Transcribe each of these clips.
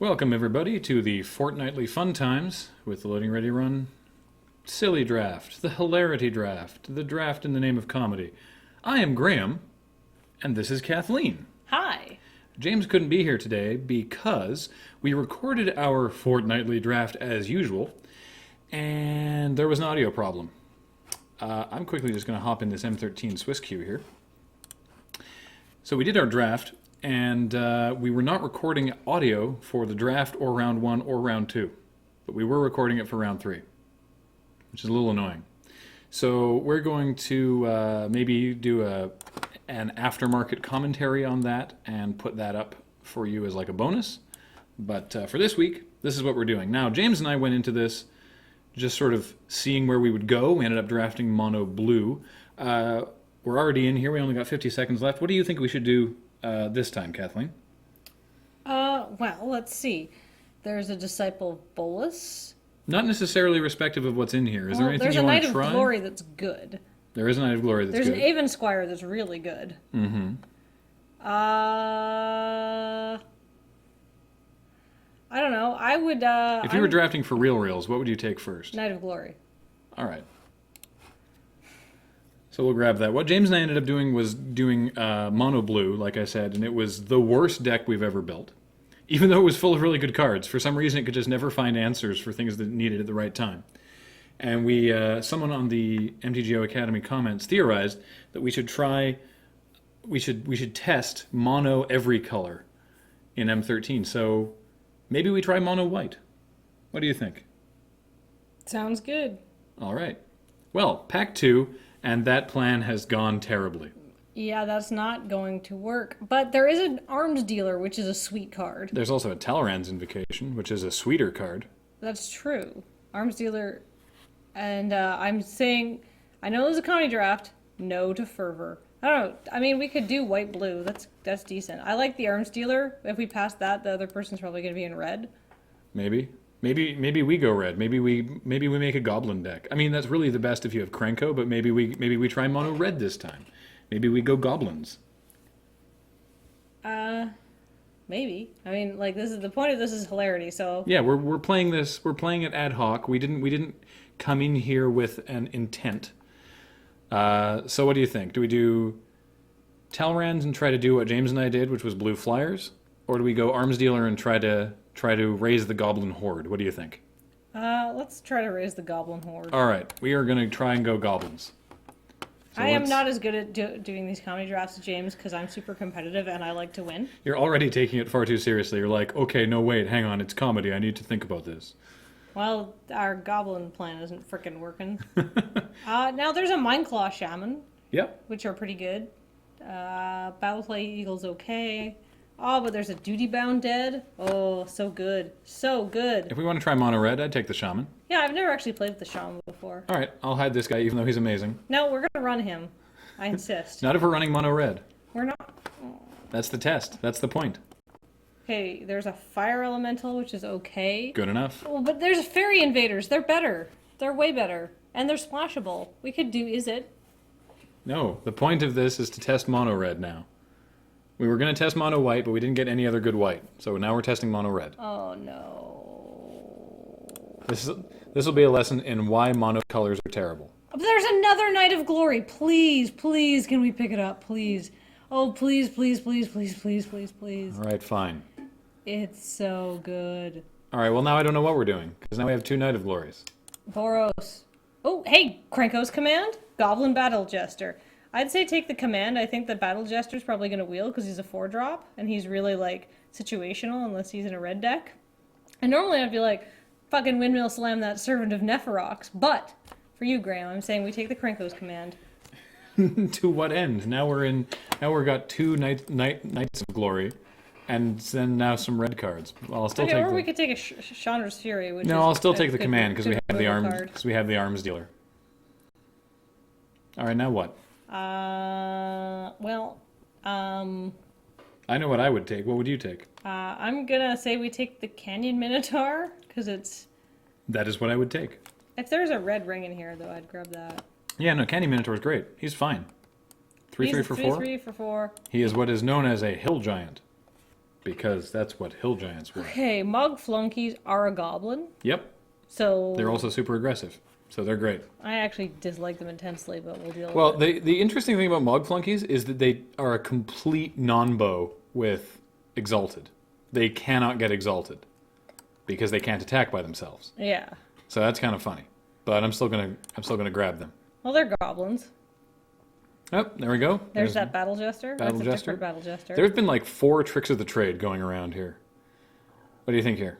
Welcome everybody to the fortnightly fun times with the Loading Ready Run silly draft, the hilarity draft, the draft in the name of comedy. I am Graham, and this is Kathleen. Hi. James couldn't be here today because we recorded our fortnightly draft as usual, and there was an audio problem. I'm quickly just going to hop in this M13 Swiss queue here. So we did our draft, and we were not recording audio for the draft or round 1 or round 2, but we were recording it for round 3, which is a little annoying. So we're going to maybe do an aftermarket commentary on that and put that up for you as like a bonus. But for this week, this is what we're doing. Now, James and I went into this just sort of seeing where we would go. We ended up drafting mono blue. We're already in here. We only got 50 seconds left. What do you think we should do this time, Kathleen? Well, let's see. There's a Disciple Bolus. Not necessarily respective of what's in here. Is there anything you want to try? There's a Knight of Glory that's good. There is a Knight of Glory that's good. There's an Avon Squire that's really good. Mm-hmm. I don't know. I would... if you were drafting for reals, what would you take first? Knight of Glory. All right. So we'll grab that. What James and I ended up doing was doing mono blue, like I said, and it was the worst deck we've ever built. Even though it was full of really good cards, for some reason it could just never find answers for things that needed at the right time. And we, someone on the MTGO Academy comments theorized that we should try, we should test mono every color in M13. So maybe we try mono white. What do you think? Sounds good. All right. Well, pack 2. And that plan has gone terribly. Yeah, that's not going to work. But there is an Arms Dealer, which is a sweet card. There's also a Talrand's Invocation, which is a sweeter card. That's true. Arms Dealer, and I'm saying, I know there's a comedy draft, no to Fervor. I don't know. I mean, we could do white-blue. That's decent. I like the Arms Dealer. If we pass that, the other person's probably going to be in red. Maybe. Maybe we go red. Maybe we make a Goblin deck. I mean, that's really the best if you have Krenko, but maybe we try mono red this time. Maybe we go Goblins. Maybe. I mean, like, this is the point of this is hilarity. So yeah, we're playing this. We're playing it ad hoc. We didn't come in here with an intent. So what do you think? Do we do Talrand's and try to do what James and I did, which was blue flyers, or do we go Arms Dealer and try to raise the Goblin Horde? What do you think? let's try to raise the Goblin Horde. All right, we are going to try and go Goblins. So I am not as good at doing these comedy drafts as James because I'm super competitive and I like to win. You're already taking it far too seriously. You're like, okay, no, wait, hang on, it's comedy. I need to think about this. Well, our Goblin plan isn't frickin' working. Now there's a Mindclaw Shaman. Yep. Which are pretty good. Battleplay Eagle's okay. Oh, but there's a Duty Bound Dead. Oh, so good. So good. If we want to try mono red, I'd take the Shaman. Yeah, I've never actually played with the Shaman before. All right, I'll hide this guy even though he's amazing. No, we're going to run him. I insist. Not if we're running mono red. We're not. That's the test. That's the point. Okay, there's a Fire Elemental, which is okay. Good enough. Well, but there's Fairy Invaders. They're better. They're way better. And they're splashable. We could do Is It? No, the point of this is to test mono red now. We were going to test mono white, but we didn't get any other good white. So now we're testing mono red. Oh, no. This will be a lesson in why mono colors are terrible. There's another Knight of Glory. Please, please, can we pick it up? Please. Oh, please, please, please, please, please, please, please. All right, fine. It's so good. All right, well, now I don't know what we're doing, because now we have 2 Knight of Glories. Boros. Oh, hey, Krenko's command? Goblin Battle Jester. I'd say take the command. I think the Battle Jester's probably going to wheel because he's a 4-drop, and he's really, like, situational unless he's in a red deck. And normally I'd be like, fucking Windmill Slam that Servant of Nephirox, but for you, Graham, I'm saying we take the Krenko's command. To what end? Now we've got 2 Knights of Glory, and then now some red cards. Well, I'll still take. Or we could take a Chandra's Fury. Which no, is I'll still take the command because we have the arms. card. Because we have the arms dealer. All right, now what? Well, I know what I would take. What would you take? I'm gonna say we take the Canyon Minotaur because it's. That is what I would take. If there's a red ring in here, though, I'd grab that. Yeah, no, Candy Minotaur is great. He's fine. 3/3 for 4. 3/3 for 4. He is what is known as a hill giant. because that's what hill giants were. Okay, Mog Flunkies are a goblin, Yep, so they're also super aggressive, so they're great. I actually dislike them intensely, but we'll deal Well, with it. the interesting thing about Mog Flunkies is that they are a complete non-bow with Exalted. They cannot get Exalted because they can't attack by themselves. Yeah. So that's kind of funny. But I'm still gonna grab them. Well, they're goblins. Oh, there we go. There's that Battle Jester. Battle That's a Jester. different Battle Jester. There's been like 4 tricks of the trade going around here. What do you think here?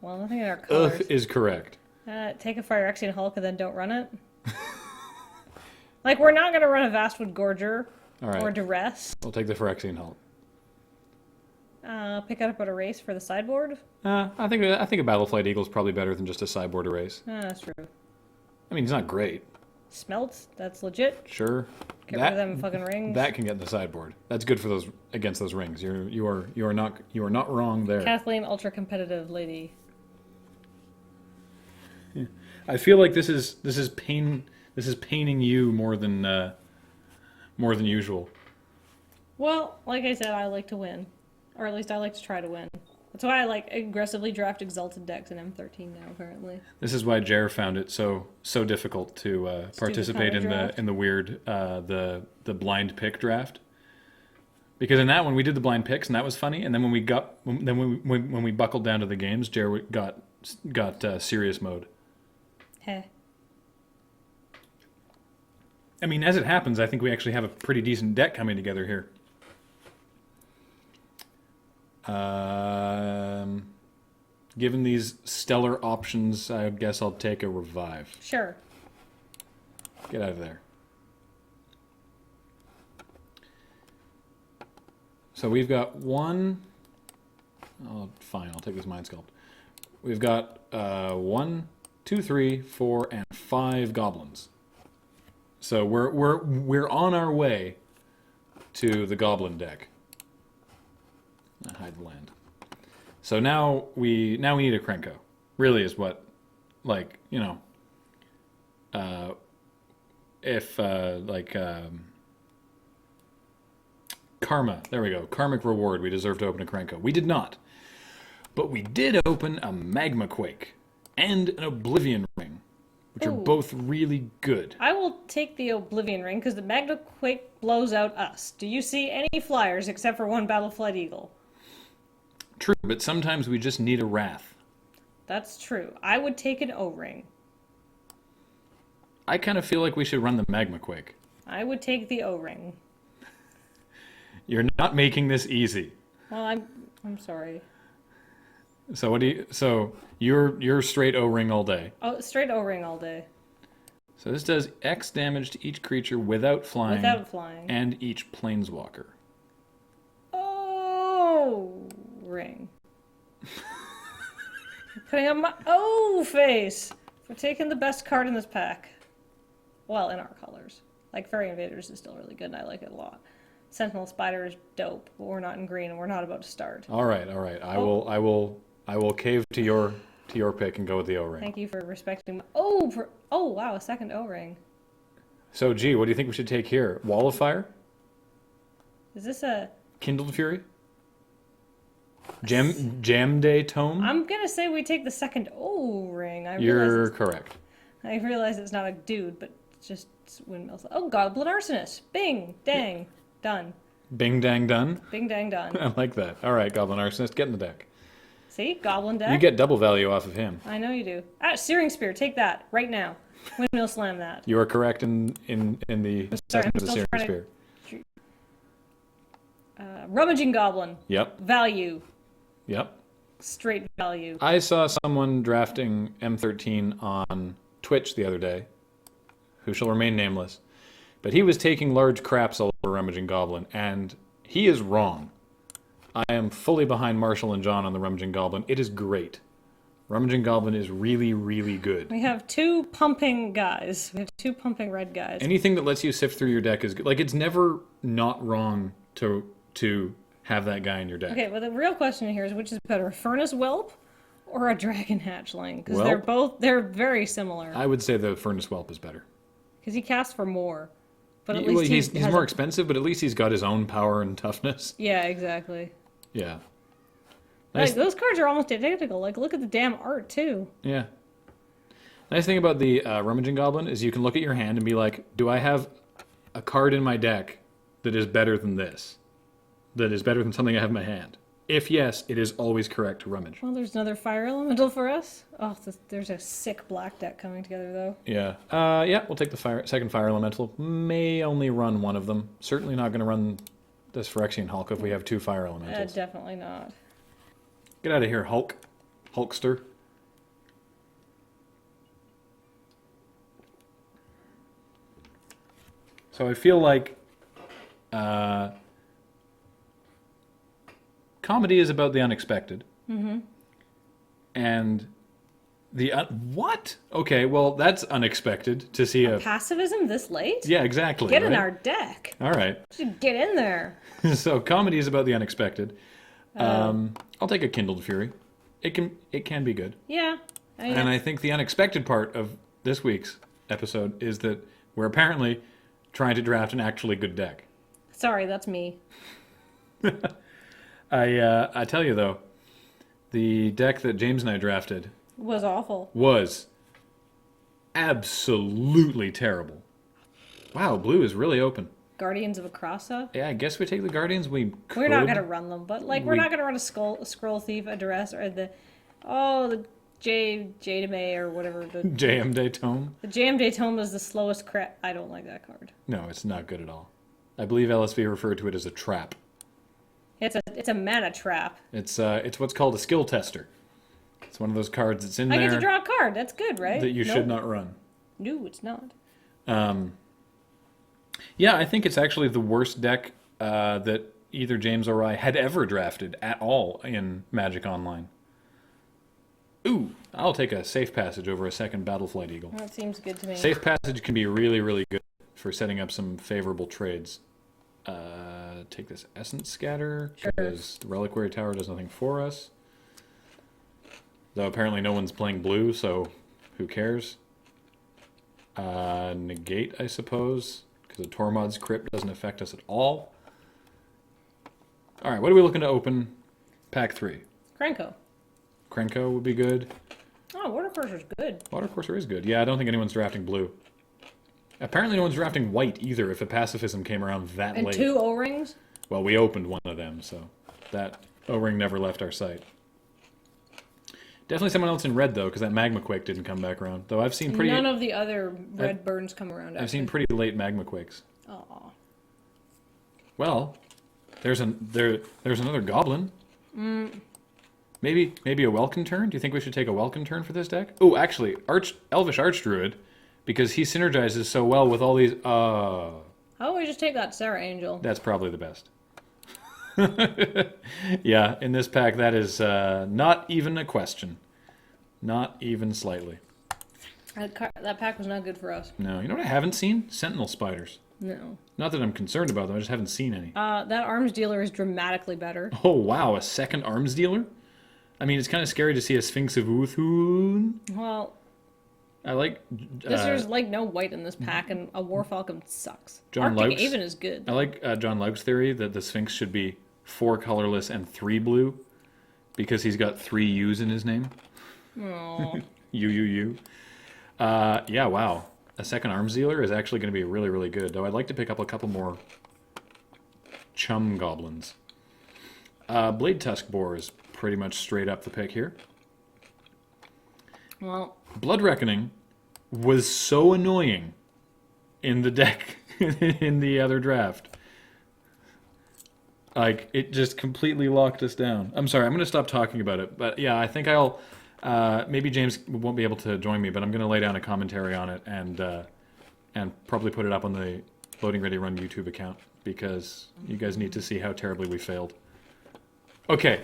Well, nothing in our colors. Ugh is correct. Take a Phyrexian Hulk and then don't run it. Like, we're not going to run a Vastwood Gorger All right. or Duress. We'll take the Phyrexian Hulk. Pick it up at a race for the sideboard. I think a Battleflight Eagle is probably better than just a sideboard erase. That's true. I mean, he's not great. Smelt, that's legit. Sure. Get rid of them fucking rings. That can get in the sideboard. That's good for those against those rings. You are not wrong there. Kathleen, ultra competitive lady. Yeah. I feel like this is paining you more than usual. Well, like I said, I like to win. Or at least I like to try to win. That's why I like aggressively draft Exalted decks in M13 now, apparently. This is why Jer found it so difficult to participate in the weird the blind pick draft. Because in that one we did the blind picks and that was funny, and then when we buckled down to the games, Jer got serious mode. Heh. I mean, as it happens, I think we actually have a pretty decent deck coming together here. Given these stellar options, I guess I'll take a revive. Sure. Get out of there. So we've got one. Oh, fine. I'll take this Mind Sculpt. We've got 1, 2, 3, 4, and 5 goblins. So we're on our way to the goblin deck. Hide the land. So now we need a Krenko. Really is what, like, you know, if Karma. There we go. Karmic reward. We deserve to open a Krenko. We did not, but we did open a Magma Quake and an Oblivion Ring, which are both really good. I will take the Oblivion Ring because the Magma Quake blows out us. Do you see any flyers except for one Battleflight Eagle? True, but sometimes we just need a Wrath. That's true. I would take an O-Ring. I kind of feel like we should run the Magma Quake. I would take the O-Ring. You're not making this easy. Well, I'm sorry. So what do you? So you're straight O-Ring all day. Oh, straight O-Ring all day. So this does X damage to each creature without flying. Without flying. And each planeswalker. O-Ring. Putting on my O face for taking the best card in this pack. Well, in our colors. Like Fairy Invaders is still really good and I like it a lot. Sentinel Spider is dope, but we're not in green and we're not about to start. All right. I will cave to your pick and go with the O-Ring. Thank you for respecting my... Oh, wow, a second O-Ring. So, gee, what do you think we should take here? Wall of Fire? Is this a... Kindled Fury? Jam Day Tome? I'm gonna say we take the second O-Ring. You're correct. I realize it's not a dude, but it's just windmills. Oh, Goblin Arsonist. Bing, dang, done. Bing dang done? Bing dang done. I like that. All right, Goblin Arsonist, get in the deck. See? Goblin deck. You get double value off of him. I know you do. Searing Spear, take that, right now. Windmill slam that. You are correct in the assessment of the Searing Spear. Rummaging Goblin. Yep. Value. Yep. Straight value. I saw someone drafting M13 on Twitch the other day, who shall remain nameless, but he was taking large craps all over Rummaging Goblin, and he is wrong. I am fully behind Marshall and John on the Rummaging Goblin. It is great. Rummaging Goblin is really, really good. We have two pumping guys. We have two pumping red guys. Anything that lets you sift through your deck is good. Like, it's never not wrong to have that guy in your deck. Okay, well, the real question here is which is better, a Furnace Whelp or a Dragon Hatchling? Because they're very similar. I would say the Furnace Whelp is better. Because he casts for more. But at Well, least he's has more a- expensive, but at least he's got his own power and toughness. Yeah, exactly. Yeah. Like, Nice. those cards are almost identical. Like, look at the damn art, too. Yeah. Nice thing about the Rummaging Goblin is you can look at your hand and be like, do I have a card in my deck that is better than this? That is better than something I have in my hand? If yes, it is always correct to rummage. Well, there's another fire elemental for us. Oh, there's a sick black deck coming together, though. Yeah. Yeah, we'll take the second fire elemental. May only run one of them. Certainly not going to run this Phyrexian Hulk if we have two fire elementals. Definitely not. Get out of here, Hulk. Hulkster. So I feel like comedy is about the unexpected. Mm-hmm. And the... what? Okay, well, that's unexpected to see a... Pacifism this late? Yeah, exactly. Get in right? our deck. All right. Just get in there. So comedy is about the unexpected. I'll take a Kindled Fury. It can be good. Yeah. And I think the unexpected part of this week's episode is that we're apparently trying to draft an actually good deck. Sorry, that's me. I tell you though, the deck that James and I drafted Was awful. was absolutely terrible. Wow, blue is really open. Guardians of Akrasa. Yeah, I guess we take the Guardians. We're Not gonna run them, but like we're We- not gonna run a Scroll Thief, a Duress, or the Jadame or whatever. The JM Day Tome. JM Daytona is the slowest crit. I don't like that card. No, it's not good at all. I believe LSV referred to it as a trap. It's a mana trap. It's what's called a skill tester. It's one of those cards that's in I there get to draw a card. That's good, right? that you Nope. should not run. No, it's not. Yeah, I think it's actually the worst deck that either James or I had ever drafted at all in Magic Online. Ooh, I'll take a Safe Passage over a second Battleflight Eagle. That seems good to me. Safe Passage can be really, really good for setting up some favorable trades. Take this Essence Scatter, Sure. because the Reliquary Tower does nothing for us. Though apparently no one's playing blue, so who cares? Negate, I suppose, because the Tormod's Crypt doesn't affect us at all. Alright, what are we looking to open? Pack 3. Krenko. Krenko would be good. Oh, Watercourser's good. Watercourser is good. Yeah, I don't think anyone's drafting blue. Apparently no one's drafting white either if a pacifism came around that And late. 2 O-rings. Well, we opened one of them, so that O-ring never left our sight. Definitely someone else in red, though, because that Magma Quake didn't come back around. Though I've seen pretty... None of the other red burns come around. I've seen pretty late Magma Quakes. Aw. Well, there's another Goblin. Maybe a Welkin turn? Do you think we should take a Welkin turn for this deck? Oh, actually, Elvish Archdruid, because he synergizes so well with all these... How about we just take that Sarah Angel? That's probably the best. Yeah, in this pack, that is not even a question. Not even slightly. That pack was not good for us. No, you know what I haven't seen? Sentinel Spiders. No. Not that I'm concerned about them, I just haven't seen any. That arms dealer is dramatically better. Oh, wow, a second arms dealer? I mean, it's kind of scary to see a Sphinx of Uthun. Well, I like... there's like no white in this pack, and a War Falcon sucks. John Arctic Laux- Haven is good. I like John Laug's theory that the Sphinx should be 4 colorless and 3 blue, because he's got 3 U's in his name. Oh. U. Yeah, wow. A second arms dealer is actually going to be really, really good. Though I'd like to pick up a couple more chum goblins. Blade Tusk Boar is pretty much straight up the pick here. Well, Blood Reckoning was so annoying in the deck in the other draft. Like, it just completely locked us down. I'm sorry, I'm going to stop talking about it. But yeah, I think I'll... maybe James won't be able to join me, but I'm going to lay down a commentary on it and probably put it up on the Loading Ready Run YouTube account, because you guys need to see how terribly we failed. Okay.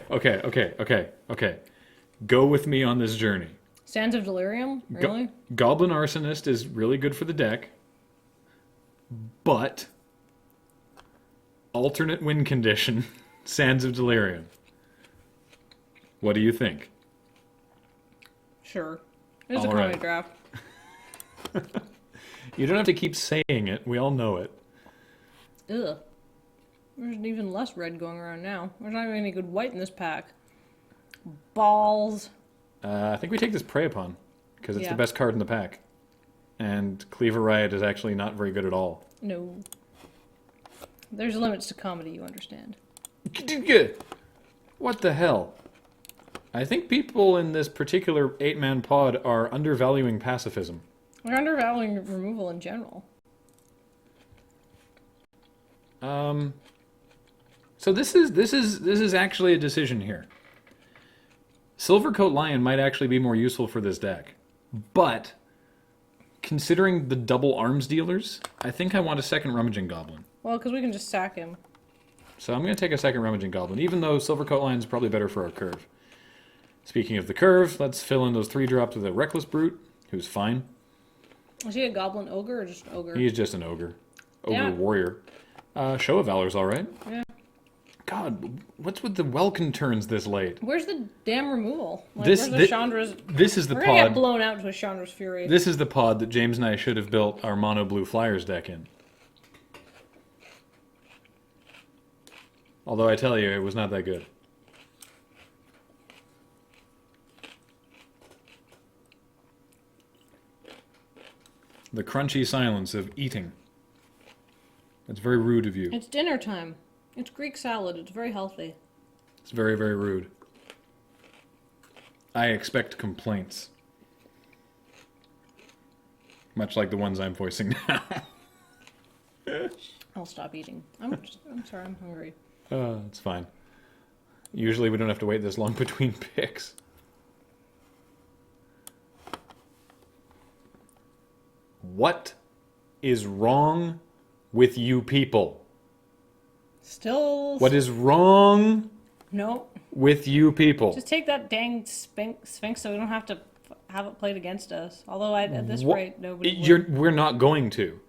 Go with me on this journey. Sands of Delirium? Really? Goblin Arsonist is really good for the deck, but alternate win condition, Sands of Delirium. What do you think? Sure. It's a All comedy right. draft. You don't have to keep saying it. We all know it. Ugh. There's even less red going around now. There's not even any good white in this pack. Balls. I think we take this Prey Upon, because it's Yeah. the best card in the pack. And Cleaver Riot is actually not very good at all. No. There's limits to comedy, you understand. What the hell? I think people in this particular 8-man pod are undervaluing pacifism. We're undervaluing removal in general. So this is actually a decision here. Silvercoat Lion might actually be more useful for this deck, but considering the double arms dealers, I think I want a second Rummaging Goblin. Well, because we can just sack him. So I'm going to take a second Rummaging Goblin, even though Silvercoat Lion is probably better for our curve. Speaking of the curve, let's fill in those 3-drops with a Reckless Brute, who's fine. Is he a Goblin Ogre or just an Ogre? He's just an Ogre. Ogre Yeah. Warrior. Show of Valor's alright. Yeah. God, what's with the Welkin turns this late? Where's the damn removal? Like, This- where's the thi- Chandra's... This is the We're gonna get pod. blown out to a Chandra's Fury. This is the pod that James and I should have built our mono blue Flyers deck in. Although I tell you, it was not that good. The crunchy silence of eating. That's very rude of you. It's dinner time. It's Greek salad. It's very healthy. It's very, very rude. I expect complaints. Much like the ones I'm voicing now. I'll stop eating. I'm sorry, I'm hungry. It's fine. Usually we don't have to wait this long between picks. What is wrong with you people? Still... What is wrong Nope. with you people? Just take that dang Sphinx so we don't have to have it played against us. Although at this What- rate, nobody would. We're not going to.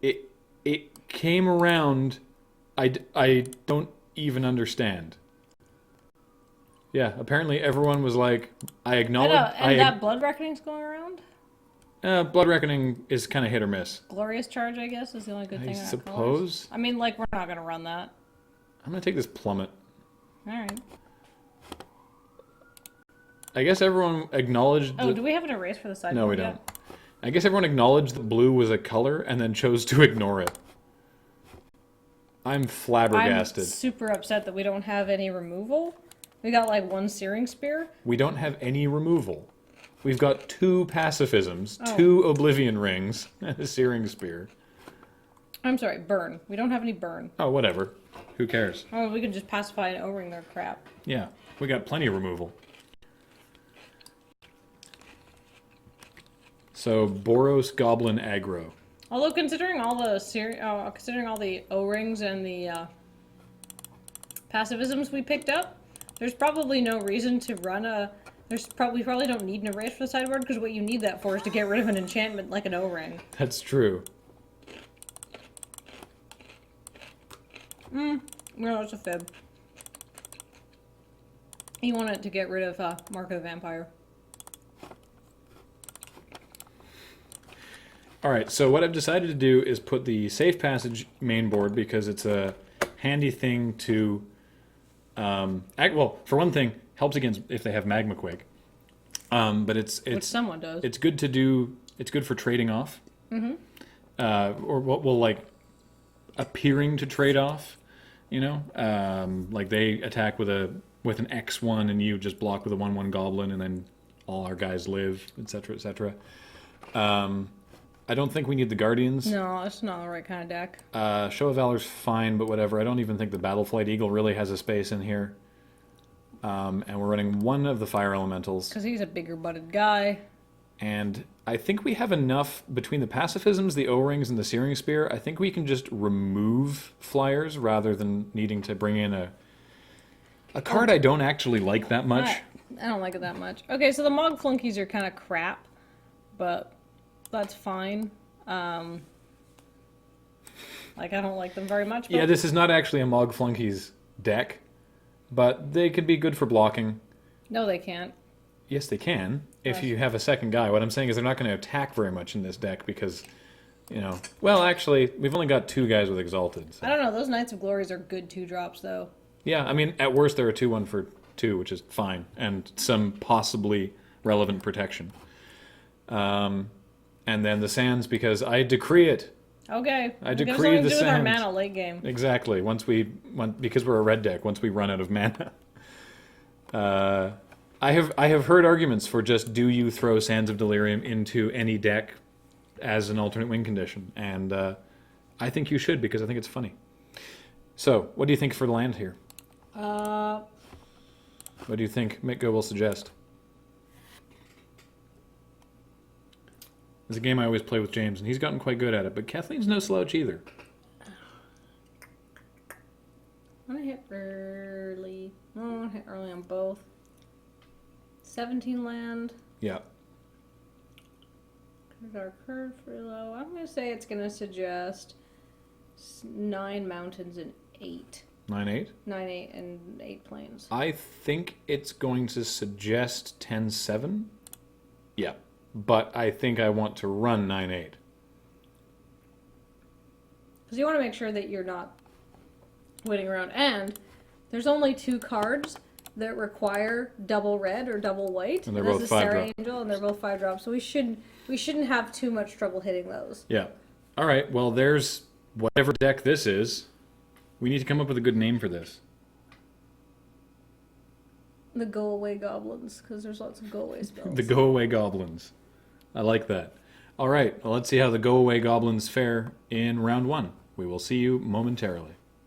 It came around. I don't even understand. Yeah, apparently everyone was like, I I acknowledge. know, and that Blood Reckoning's going around? Blood Reckoning is kind of hit or miss. Glorious Charge, I guess, is the only good I thing about suppose. colors. I mean, like, we're not going to run that. I'm gonna take this Plummet. Alright. I guess everyone acknowledged. Oh, that, do we have an erase for the sideboard no, we yet? don't. I guess everyone acknowledged that blue was a color and then chose to ignore it. I'm I'm flabbergasted. super upset that we don't have any removal. We got, like, one Searing Spear. We don't have any removal. We've got 2 pacifisms, Oh. 2 Oblivion Rings, and a Searing Spear. I'm sorry, burn. We don't have any burn. Oh, whatever. Who cares? Oh, we can just pacify and O-ring their crap. Yeah, we got plenty of removal. So, Boros Goblin Aggro. Although considering all the considering all the O-rings and the passivisms we picked up, there's probably no reason to run a. We probably don't need an erase for the sideboard because what you need that for is to get rid of an enchantment like an O-ring. That's true. No, it's a fib. You want it to get rid of Mark of the Vampire. Alright, so what I've decided to do is put the Safe Passage main board because it's a handy thing to... well, for one thing, helps against if they have Magma Quake. But Which someone does. it's good to do... It's good for trading off. Or what will, like, appearing to trade off, you know? Like, they attack with an X1 and you just block with a 1/1 Goblin and then all our guys live, etc., etc. I don't think we need the Guardians. No, it's not the right kind of deck. Show of Valor's fine, but whatever. I don't even think the Battleflight Eagle really has a space in here. And we're running one of the Fire Elementals. Because he's a bigger butted guy. And I think we have enough between the pacifisms, the O-rings, and the Searing Spear. I think we can just remove flyers rather than needing to bring in a card I don't actually like that much. I don't like it that much. Okay, so the Mog Flunkies are kind of crap, but that's fine. Like, I don't like them very much. But Yeah, this is not actually a Mog Flunkies deck, but they could be good for blocking. No, they can't. Yes, they can, if Right. you have a second guy. What I'm saying is they're not going to attack very much in this deck because You know, well, actually, we've only got 2 guys with Exalted. So. I don't know. Those Knights of Glories are good 2-drops, though. Yeah, I mean, at worst, they're a 2/1 for 2, which is fine, and some possibly relevant protection. And then the sands, because I decree it. Okay. I Give us decree something the to do with our sands. mana late game. Exactly. Because we're a red deck, once we run out of mana. I have heard arguments for just do you throw Sands of Delirium into any deck as an alternate win condition, and I think you should because I think it's funny. So, what do you think for the land here? What do you think MTGO will suggest? It's a game I always play with James, and he's gotten quite good at it, but Kathleen's no slouch either. I'm going to hit early. I want to hit early on both. 17 land. Yeah. Our curve pretty low. I'm going to say it's going to suggest 9 mountains and 8. 9/8? 9, 8, and 8 plains. I think it's going to suggest 10/7. Yeah. But I think I want to run 9/8. Because you want to make sure that you're not waiting around. And there's only 2 cards that require double red or double white. And they're There's both a 5 Sarah drop. Angel, and they're both 5 drops. So we shouldn't have too much trouble hitting those. Yeah. All right. Well, there's whatever deck this is. We need to come up with a good name for this. The go away goblins, because there's lots of go away spells. The Go Away Goblins. I like that. All right. Well, let's see how the Go Away Goblins fare in round 1. We will see you momentarily.